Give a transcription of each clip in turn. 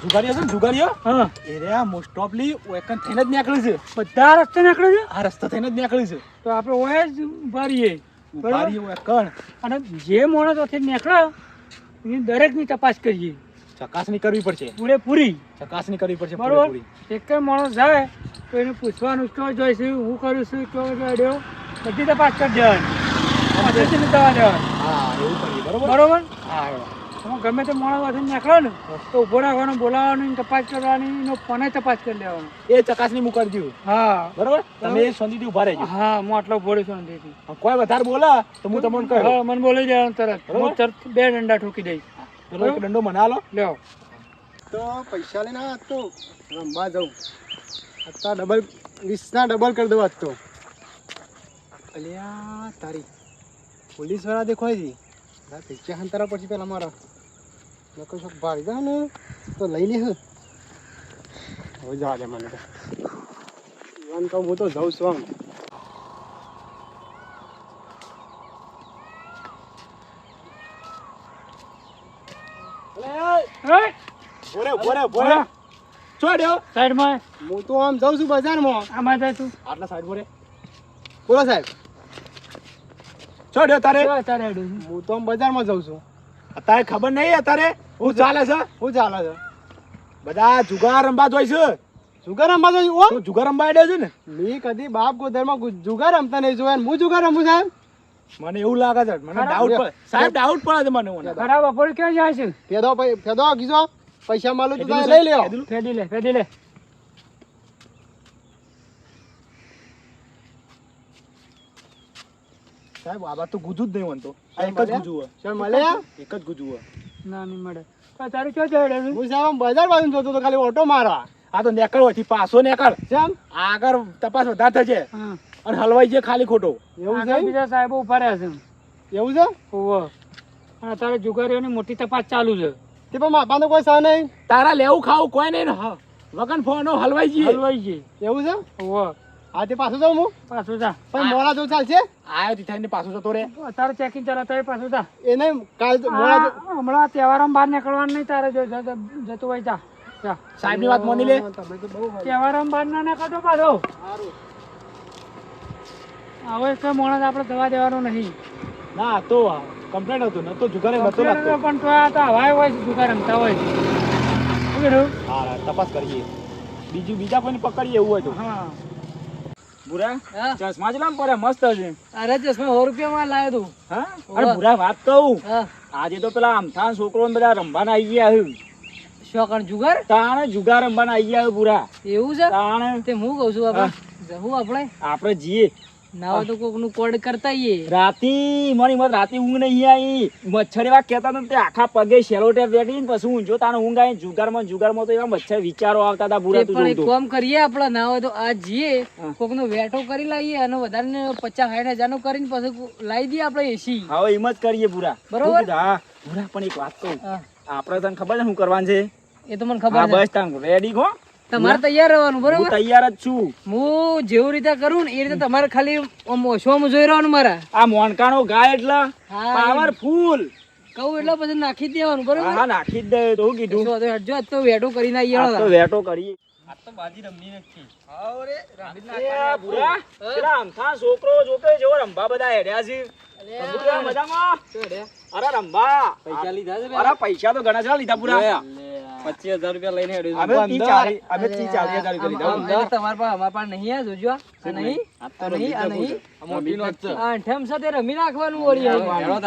જુગારીઓ છે ને જુગારીઓ હા એ રે મોસ્ટ ઓફલી એકન થઈને જ નીકળ્યું છે. બધા રસ્તે નીકળે છે આ રસ્તો થઈને જ નીકળ્યું છે. તો આપણે ઓય જ ઉભા રહીએ ઉભારી એકણ અને જે માણસ ઓથી નીકળે એની દરેકની તપાસ કરીએ ચકાસણી કરવી પડશે. પૂરેપૂરી ચકાસણી કરવી પડશે બરોબર પૂરેપૂરી. એક માણસ જાય તો એને પૂછવાનું ક્યાં જોઈ છે હું કરું છું ક્યાં જોડ્યો બધી તપાસ કરી દેવાની પછી દવા દેવાની હા એવું કરીએ બરોબર. બરોબર હા તમે ગમે તે માણસ ઓથી નીકળો ને તો ઉભો રાખવાનો બોલાવવાનું એની તપાસ કરવાની એનો ફોને તપાસ કરી લેવાનો એ ચકાસણી હું કરી દઉં હા બરોબર. તમે શાંતિથી ઉભા રહેજો. હા હું આટલો ભોળો છું અંદરથી. કોઈ વધારે બોલા તો હું તમને કહું. હા મને બોલી દેવાનું તરત બરોબર. હું તરત 2 દંડા ઠોકી દઈશ પેલો એક દંડો મને આલો. લ્યો તો પૈસા લઈને આજ તો રમવા જાઉં. અત્યારે ડબલ 20 ડબલ કરી દઉં આજ તો. અલ્યા તારી પોલીસ વાળા દેખાય છે. પૈસા હંતારા પછી પેલા મારા નકો શોખ ભાડી જાય ને તો લઈ લે. હવે જવા દે મને તો ઈવન કહું હું તો જાઉં છું આમ. સાઈડમાં હું તો આમ જાઉં છું બજારમાં. આમાં જાય તું આટલા સાઈડ પર બોલો સાહેબ. છોડ્યો તારે. તારે હેડું છું. હું તો આમ બજારમાં જાઉં છું. અત્યારે ખબર નહીં અત્યારે હું ચાલે છે. શું ચાલે છે? બધા જુગાર રમવા જોઈ છે. જુગાર રમવા જાઉં છું? તું જુગાર રમવા આડ્યો છે ને. મેં કદી બાપ ગોદરમાં જુગાર રમતા નહીં જોયા ને હું જુગાર રમું સાહેબ. મને એવું લાગે છે. મને ડાઉટ પડે સાહેબ, ડાઉટ પડે છે મને. ખરાબ બપોરે ક્યાં જાય છે ફેદો કીધો પૈસા માલું તો તમે લઈ લ્યો. ફેદી લે સાહેબ આ બાત તો ગુજુ જ નહીં વનતો. આ એક જ ગુજુ હે. ચાલ મળે. એક જ ગુજુ હે. ના નહીં મળે તારે ક્યાં જાય હેડું? હું સાહેબ આમ બજાર બાજુ જોતો તો ખાલી ઓટો મારવા. આ તો નેકળ હોયથી પાછો નેકળ. કેમ આગળ તપાસ વધારે થશે હા અને હલવાઈ છે ખાલી ખોટો. એવું આગળ છે? બીજા સાહેબો ઉભા રહ્યા છે એવું છે? ઓહો અને તારે જુગારીઓની મોટી તપાસ ચાલુ છે તે પણ માપાનો કોઈ સહ નહીં. તારા લેવું ખાવું કોઈ નહીં ને. વગન ફોનો હલવાઈ જઈએ. હલવાઈ છે એવું છે? ઓહો હા તે પાછું જાઉં હું. પાછું જા પણ મોડા જો ચાલશે. આયો થી થઈને પાછો જતો રે. તારે ચેકિંગ ચલાવતા હોય પાછું જા એ નહીં કાલ મોડા જો. હમણાં તહેવારમાં બહાર નીકળવાનું નહીં તારે જો જતું હોય જા જા સાહેબની વાત માની લે. તમે તો બહુ તહેવારમાં બહાર ના નીકળતો પાછો હવે કઈ માણસ આપણે દવા દેવાનો નહીં ના તો કમ્પ્લેટ હતું ન તો જુગારે નતો લાગતો. પણ તો આ તો હવાય હોય છે જુગાર રમતા હોય છે શું કીધું? હા તપાસ કરીએ. બીજા કોઈને પકડીએ એવું હોય તો. હા બુરા હા. ચશ્મા જ લામ પડે મસ્ત છે. અરે ચશ્મા 100 રૂપિયામાં લાવ્યો તું હા અરે બુરા વાત કહું. હા આજે તો પેલા આમથાન છોકરો બધા રમવાના આવી ગયા હે. શોકણ જુગાર તાણે જુગાર રમવાના આવી ગયા હે બુરા. એવું છે તાણે તે હું કહું છું આપણે જવું આપણે આપણે જીએ. ના હોય તો કોક નું કોડ કરતા આઈએ રાતી મારી મત રાતી ઊંઘ નહીં આવી. મચ્છર એવા કહેતા હતા ને તે આખા પગે શેલોટે બેઠી ને પછી ઊંઝો તાણે ઊંઘ આવી. જુગારમાં તો એવા મચ્છર વિચારો આવતા હતા બુરા. તે પણ એક કામ કરીએ આપણે ના હોય તો આ જઈએ કોક નો વેટો કરી લાવીએ અને વધારે 50-60 હજાર નો કરીને પછી લાવી દઈએ આપણે એસી હવે એમ જ કરીએ બુરા. બરોબર? હા બુરા પણ એક વાત કહું. હા આપણે તને ખબર છે શું કરવાનું છે? એ તો મને હા ખબર છે બસ તાન રેડી હો. તમારે તૈયાર રહેવાનું હું બરોબર તૈયાર જ છું. હું જેવું રીતે કરું ને એ રીતે તમારે ખાલી ઓછવામાં જોઈ રહેવાનું મારા આ મોનકાનો ગાય એટલે હા પાવરફુલ. કહું એટલે પછી નાખી જ દેવાનું બરોબર હા નાખી જ દે તો હું કીધું. શું હતું? હટજો, આજ તો વેટો કરીને આવીએ આ તો વેટો કરીએ. આજ તો બાજી રમવી નથી એ બુરા, પેલા અમથા છોકરો જોકે જેવો રંભા બધા હેડ્યા છે. બુરા મજામાં? અરે રંભા પૈસા લીધા છે અરે પૈસા તો ઘણા છે લીધા પૂરા. 25,000 રૂપિયા લઈને હેડ્યો અમે 30-40,000 રૂપિયા લીધા. અમારે તમારા પાસે અમારા પાસે નહીં આ જોજો આ નહીં આ નહીં આ નહીં આ અંઠેમ સાથે રમી નાખવાનું વળી હેડો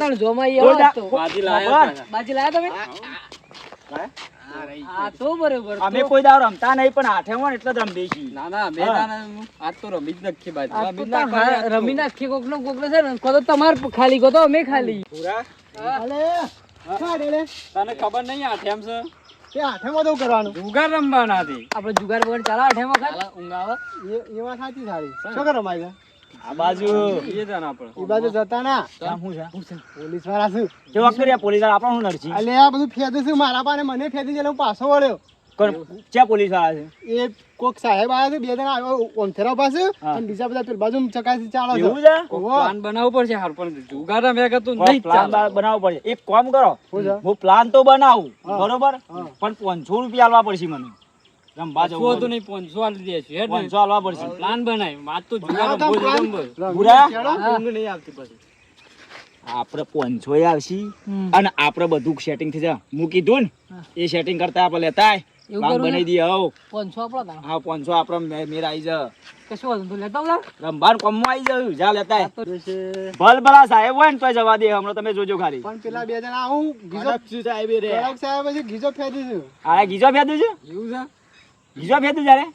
તાણ જોમાં ઈ આવો તો બાજી લાયા તમે આ તો બરોબર અમે કોઈ દાવ રમતા નહીં પણ હાથે હોય ને એટલે જ રમીએ છીએ. રમી નાખી કોક નો છે ને કો તો તમાર ખાલી કો તો અમે ખાલી પૂરા અલે શું આડે તને ખબર નહીં આઠેમ છે તે આઠેમાં તો કરવાનું. જુગાર રમવાના હતી. આપણે જુગાર બગાડ ચાલે આઠેમાં ખાલી ઊંઘ આવે એ વાત સાચી સારી. શું કરો રમાય આ બાજુ એ બાજુ જતા ના પોલીસ વાળા શું કેવા કર્યા પોલીસ વાળા આપણને શું નડશે? અલે આ બધું ફેદું છું મારા પાસે મને ફેદી છે એટલે હું પાછો વળ્યો. ક્યાં પોલીસ વાળા છે? એ કોક સાહેબ આવ્યા છે, બે જણા આવ્યા ઓમથેરા પાસે હા. અને બીજા બધા પેલી બાજુ ચકાસી ચાલે છે. એવું છે? ઓહો. પ્લાન બનાવવો પડશે હાર પણ જુગારા ભેગા તો નહીં પ્લાન ચાલે. બનાવવો પડશે. એક કામ કરો, શું છે? હું પ્લાન તો બનાવું, હા. બરોબર, હા. પણ 500 રૂપિયા આલવા પડશે મને. રમવા જવું સો હોય તો તો. નહીં 500 આલી દેશું, હેડ ને. 500 આલવા પડશે. પ્લાન બનાય વાત તો બનાવો જુગારા તમે બોલ પ્લાન. જંબર. રમી ભૂરા? ખેડો. ઊંઘ નહીં આવતી પછી. આપણે 500 આવશે અને આપણે બધું સેટિંગ થઈ જાય. હું કીધું ને એ સેટિંગ કરતા આપણે લેતા આય. એવું પ્લાન કરું ને? બનાવી દઈએ. હવ 500 આપણા તા. હા 500 આપણે મેર આવી જાય. કશું વાંધો નહીં, લેતા આવો તાર. રમવાનું કમવા આવી જાય. જા લેતા આય. જોશે. ભલ ભલા સાહેબ હોય ને તો જવા દે. હમણાં તમે જોજો ખાલી. પણ પેલા બે જણા હું ગીજો કડક સાહેબ પછી ગીજો ફેંદી છું. આ ગીજો ફેદું છે? એવું છે? ગીજો ફેદું જ્યારે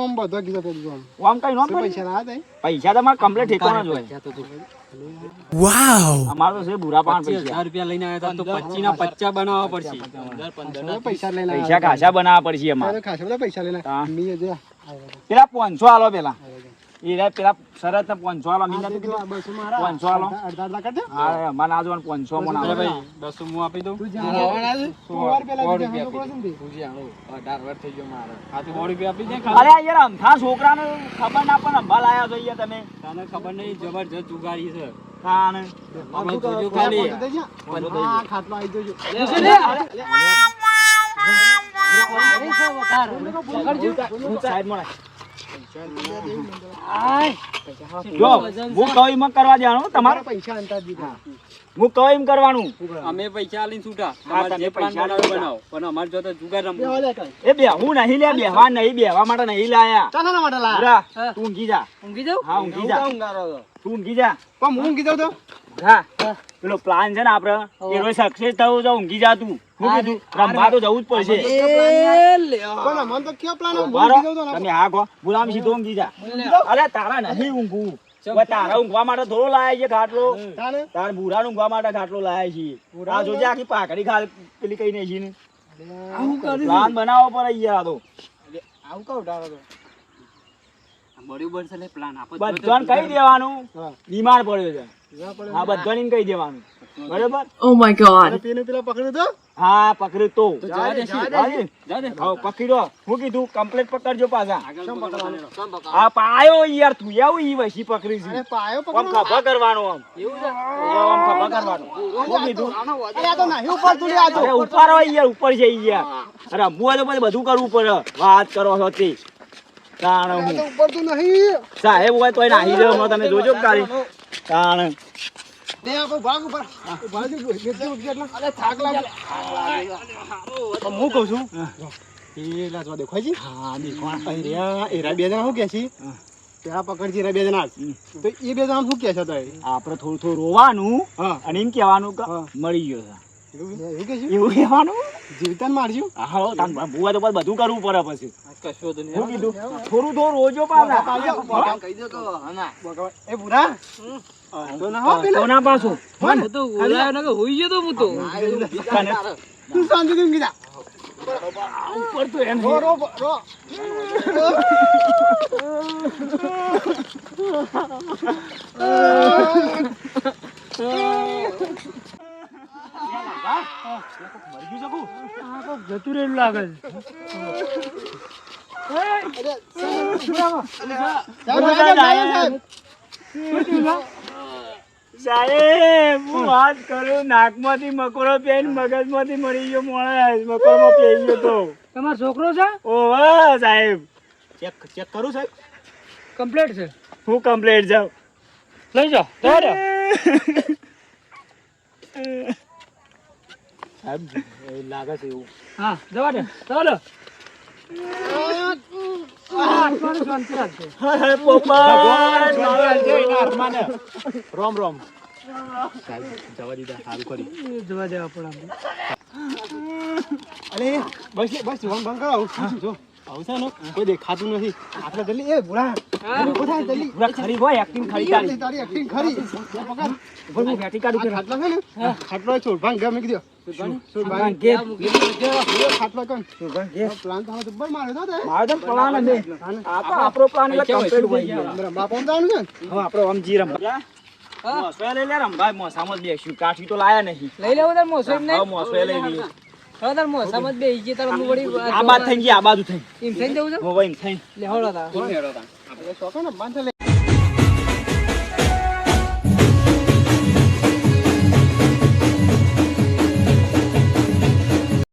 ઓમ બધો ગીજો ફેંદી છું. આમ કઈ નો શું પડી? પૈસા ના હતા? પૈસા તો મારે કમ્પ્લીટ ઠેકવાના જ હોય. અમારે તો છે બુરા પાન 25,000 પૈસા. રૂપિયા લઈને આવ્યા હતા તો 25 ના 50 બનાવવા પડશે. બધા પૈસા લઈને પૈસા આવ્યા. ખાસા બનાવવા પડશે અમારે. ત્યારે ખાસા બધા પૈસા લઈને હા. મી જે પેલા 500 આલો પેલા. એ પેલા શરત ને 500 આલો. મી નતું કીધું? 500 આલો. અડધા અડધા કાઢે. હા અમારે ના જોવાનું 500 માં ના અરે આવે. ભાઈ 200 હું આપી દઉં. તું જ્યાં આવવાના છે, તું વાર પેલા 100 બીજા રૂપિયા હાથો આપી કોણ છે? દઉં. પૂછી આણું. 18 વર્ષ થઈ ગયો મારે. આ તો 100 રૂપિયા આપી દે અરે ખાલી. આ યાર અમથા છોકરાને ખબર ના પણ અંબા લાયા જોઈએ તમે. તને ખબર નહીં જબરજસ્ત જુગારી છે. તાણ. આપણે જોજો પેલા ખાલી. પહોંચી દેજે. હા, ખાટલો આવી જજો. સાઈડમાં રાખ. જો હું કહું એમ કરવા દેવાનું તમારે. પૈસા અંતર દીધા. હું કહું એમ કરવાનું. અમે પૈસા આલીને છૂટા. હા, તમારે તમે જે પ્લાન પૈસા બનાવો આલીને બનાવો. પણ અમારે જો તો જુગાર બે રમવું. વાલે કાંઈ. એ બેહું નહીં લે. બેહવા નહીં. બેહવા માટે નહીં લાયા. ચાના માટે લાયા? પૂરા, હા. તું ઊંઘી જા. ઊંઘી જાઉં? હા ઊંઘી જા. તું ઊંઘી જા. પણ હું કીધું તો હા પેલો પ્લાન છે ને આપડે એનો સક્સેસ થવું તો ઊંઘી જા તું. શું કીધું? રમવા તો જવું જ પડશે. પણ મને તો કયો પ્લાન હું બરાબર? કીધું તો ને. તમે હા કહો ગુલામ સીધો ઊંઘી જા. અરે તારા નહીં ઊંઘવું. હવે તારા ઊંઘવા માટે થોડો લાયા છે ખાટલો. તાને તાર બુરા ઊંઘવા માટે ખાટલો લાયા છીએ. આ જોજે આખી પાઘડી ખાલ પેલી કઈ નહીં છે ને. પ્લાન બનાવવો પડે યાર. આ તો આવું કહું ડાળો તો. બરોબર છે લે પ્લાન આપો. બધાને કહી દેવાનું હા. બીમાર પડ્યો છે. ના પડે. હા બધાને કહી દેવાનું. બરાબર? અને પેલું પેલા પકડ્યું તો હા પકડ્યું તો. જવા દે, જવા દે. જા દે. હા પકડ્યો. હું કીધું કમ્પ્લીટ પકડજો પાછા. આગળ પકડવાનું. કેમ પકડવાનું? આ પાયો યાર તું આવું ઈ વસી પકડી છે. અરે પાયો આમ પકડ્યો. ખભા કરવાનો આમ. એવું છે? આમ ખભા કરવાનો. હું કીધું? અરે આ તો નહીં ઉપર તું લે આ તો. અરે ઉપર હોય યાર ઉપર છે ઈ યાર. અરે હું તો પછી બધું કરવું પડે. વાત કરો છો તે. તાણ આ હું તો ઉપર તું નહીં. સાહેબ હોય તોય નાહી જાવ. હમણાં તમે જોજો કાલે. તાણ દે આપો ભાગ ઉપર. ભાગ બેસી ઉઠ એટલે. અરે થાક લાગે. હું કહું છું એ લાજવા દેખાય છે. હા દેખવા. એરા બે જણા શું કે છે પેલા પકડજી એરા બે જણા તો એ બે જણા શું કે છે તો આપણે થોડું થોડું રોવાનું હા અને એમ કહેવાનું કે હા. મળી ગયો છે. એવું કે છે એવું કહેવાનું. જીવતાને મારશું હા તાન ભૂવા તો બધું કરવું પડે પછી. કશો તો નહીં. હું કીધું થોડું થોડું રોજો પાછા. કહી દો તો હના. એ ભૂરા તો ના હો પેલા કોના પાછું? હું તો ઓલાયો ને કે હોઈ ગયો તો હું તો. તું શાંતિથી ઊંઘી જા ઉપર તો એમ રો રો રો જતું રહેલું લાગે સાહેબ હું વાત કરું નાકમાંથી મકોડો પેન મગજમાંથી મળી ગયો માણસ મકોડમાં પેઈ ગયો તો તમારો છોકરો છે? ઓહો સાહેબ ચેક કરું સાહેબ કમ્પ્લીટ છે. હું કમ્પ્લેટ જાઉં લઈ જાઓ. જવા દો. સાહેબ લાગે છે એવું હા જવા દે. જવા દો. શાંતિ રાખજો. રોમ રોમ સાહેબ જવા દીધા સારું કરી જવા દેવા પડે. અરે બસ બસ જોવાનું બંધ કરો જો આવશે ને કોઈ દેખાતું નથી આપણે જલ્દી એ ભૂરા ઉભા જલ્દી પૂરા ખરી હોય એક્ટિંગ ખરી તારી તારી એક્ટિંગ ખરી પકડ હું બેટી કાઢું આ ખાટલો છે ને ખાટલો છોડ ભાંગ ગમે કીધો છોડ ભાંગ ખાટલો કોણ પ્લાન તો હવે જબ્બર માર્યો તો તે મારો તો પ્લાન છે આ તો આપણો પ્લાન એટલે કમ્પ્લીટ થઈ ગયો રમવા પહોંચવાનું છે ને હવે આપણો આમ જી રમવા મોસવે લઈ લે રમભાઈ મોસામાં જ બેસ્યું કાઠી તો લાયા નહીં લઈ લેવો તાર મોસો એમ હવે મોસવે લઈ લઈએ હવે તાર મોસામાં જ બેસી ગયા તાર હું વળી આ બાદ થઈ ગઈ આ બાજુ થઈ એમ થઈને જવું છે હોવે એમ થઈ લે હળો તાર આપણે શોખો ને બાંધ લે